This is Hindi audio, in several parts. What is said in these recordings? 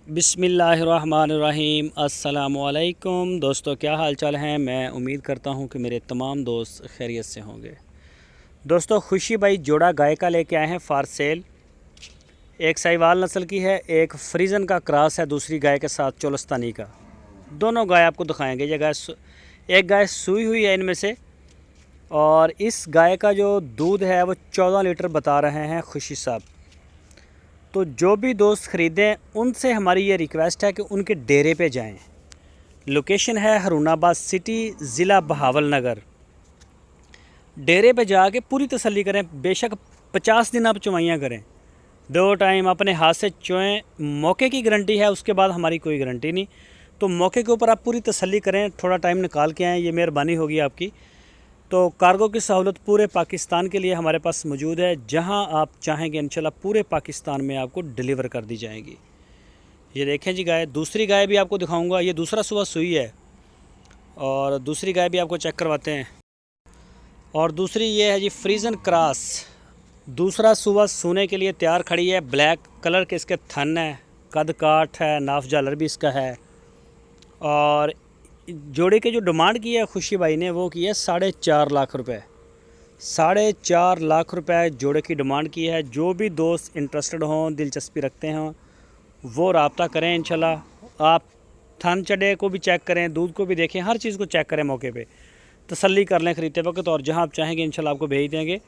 बिस्मिल्लाहिर्रहमानिर्रहीम। अस्सलामुअलैकुम दोस्तों, क्या हाल चाल हैं। मैं उम्मीद करता हूं कि मेरे तमाम दोस्त खैरियत से होंगे। दोस्तों, खुशी भाई जोड़ा गाय का लेके आए हैं फॉर सेल। एक साहिवाल नस्ल की है, एक फ्रीजन का क्रॉस है दूसरी गाय के साथ चोलस्तानी का। दोनों गाय आपको दिखाएंगे। ये गाय एक गाय सूई हुई है इनमें से, और इस गाय का जो दूध है वो 14 लीटर बता रहे हैं खुशी साहब। तो जो भी दोस्त ख़रीदें उनसे हमारी ये रिक्वेस्ट है कि उनके डेरे पे जाएं। लोकेशन है हरूनाबाद सिटी, ज़िला बहावल नगर। डेरे पे जाके पूरी तसल्ली करें। बेशक 50 दिन आप चुवाइयाँ करें, 2 टाइम अपने हाथ से चुएँ। मौके की गारंटी है, उसके बाद हमारी कोई गारंटी नहीं। तो मौके के ऊपर आप पूरी तसल्ली करें, थोड़ा टाइम निकाल के आएँ, ये मेहरबानी होगी आपकी। तो कार्गो की सहूलत पूरे पाकिस्तान के लिए हमारे पास मौजूद है। जहां आप चाहेंगे इंशाल्लाह पूरे पाकिस्तान में आपको डिलीवर कर दी जाएगी। ये देखें जी गाय। दूसरी गाय भी आपको दिखाऊंगा। ये दूसरा सुबह सुई है, और दूसरी गाय भी आपको चेक करवाते हैं। और दूसरी ये है जी फ्रीजन क्रॉस, दूसरा सुबह सोने के लिए तैयार खड़ी है। ब्लैक कलर के इसके थन है, कद काठ है, नाफ झालर भी इसका है। और जोड़े के जो डिमांड की है खुशी भाई ने, वो की है 4.5 लाख रुपए। 4.5 लाख रुपए जोड़े की डिमांड की है। जो भी दोस्त इंटरेस्टेड हों, दिलचस्पी रखते हों, वो रब्ता करें इंशाल्लाह। आप थन चढ़े को भी चेक करें, दूध को भी देखें, हर चीज़ को चेक करें मौके पे, तसल्ली कर लें ख़रीदते वक्त। और जहां आप चाहेंगे इंशाल्लाह आपको भेज देंगे।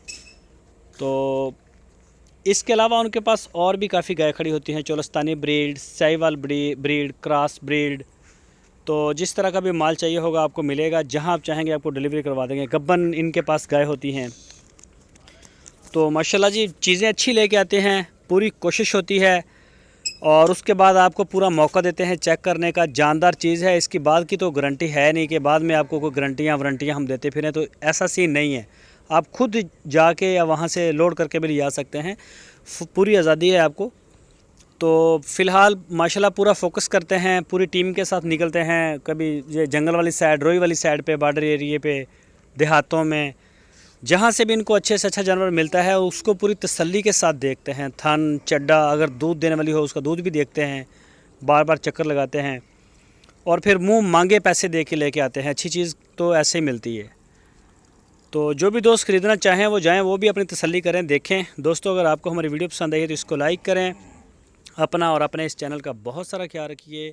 तो इसके अलावा उनके पास और भी काफ़ी गाय खड़ी होती हैं, Cholistani breed, Sahiwal breed, cross breed. तो जिस तरह का भी माल चाहिए होगा आपको मिलेगा। जहां आप चाहेंगे आपको डिलीवरी करवा देंगे। गब्बन इनके पास गाय होती हैं। तो माशाल्लाह जी, चीज़ें अच्छी लेके आते हैं, पूरी कोशिश होती है, और उसके बाद आपको पूरा मौका देते हैं चेक करने का। जानदार चीज़ है, इसकी बाद की तो गारंटी है नहीं कि बाद में आपको कोई वारंटियाँ हम देते फिरें। तो ऐसा सीन नहीं है। आप खुद जाके या वहाँ से लोड करके भी ले जा सकते हैं, पूरी आज़ादी है आपको। तो फ़िलहाल माशाल्लाह पूरा फोकस करते हैं, पूरी टीम के साथ निकलते हैं। कभी ये जंगल वाली साइड, रोई वाली साइड पे, बॉर्डर एरिए पे, देहातों में, जहाँ से भी इनको अच्छे से अच्छा जानवर मिलता है उसको पूरी तसल्ली के साथ देखते हैं। थन चड्डा अगर दूध देने वाली हो उसका दूध भी देखते हैं, बार बार चक्कर लगाते हैं, और फिर मुँह मांगे पैसे दे के लेके आते हैं। अच्छी चीज़ तो ऐसे ही मिलती है। तो जो भी दोस्त ख़रीदना चाहें वो जाएँ, वो भी अपनी तसल्ली करें, देखें। दोस्तों, अगर आपको हमारी वीडियो पसंद आई है तो इसको लाइक करें। अपना और अपने इस चैनल का बहुत सारा ख्याल रखिए।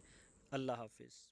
अल्लाह हाफिज़।